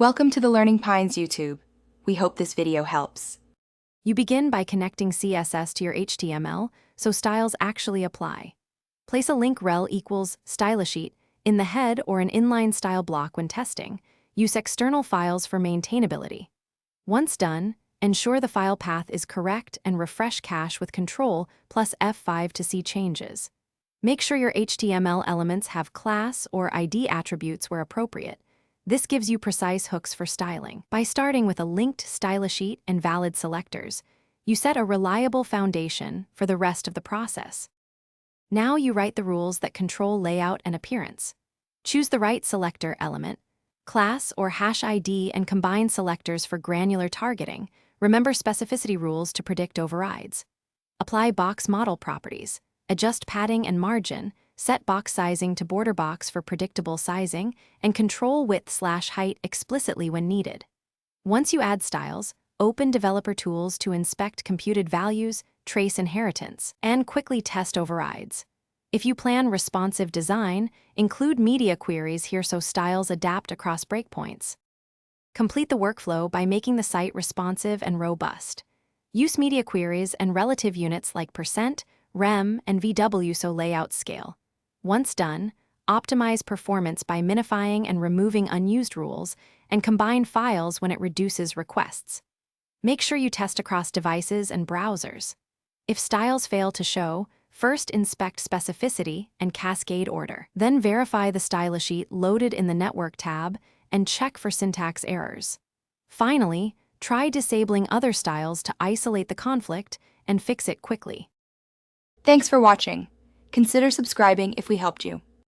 Welcome to the Learning Pines YouTube. We hope this video helps. You begin by connecting CSS to your HTML so styles actually apply. Place a link rel equals stylisheet in the head or an inline style block when testing. Use external files for maintainability. Once done, ensure the file path is correct and refresh cache with Ctrl plus F5 to see changes. Make sure your HTML elements have class or ID attributes where appropriate. This gives you precise hooks for styling. By starting with a linked stylisheet and valid selectors, you set a reliable foundation for the rest of the process. Now you write the rules that control layout and appearance. Choose the right selector element, class or hash ID, and combine selectors for granular targeting. Remember specificity rules to predict overrides. Apply box model properties. Adjust padding and margin, set box sizing to border box for predictable sizing, and control width/height explicitly when needed. Once you add styles, open developer tools to inspect computed values, trace inheritance, and quickly test overrides. If you plan responsive design, include media queries here so styles adapt across breakpoints. Complete the workflow by making the site responsive and robust. Use media queries and relative units like %, rem, and VW so layouts scale. Once done, optimize performance by minifying and removing unused rules, and combine files when it reduces requests. Make sure you test across devices and browsers. If styles fail to show, first inspect specificity and cascade order. Then verify the stylisheet loaded in the Network tab and check for syntax errors. Finally, try disabling other styles to isolate the conflict and fix it quickly. Thanks for watching. Consider subscribing if we helped you.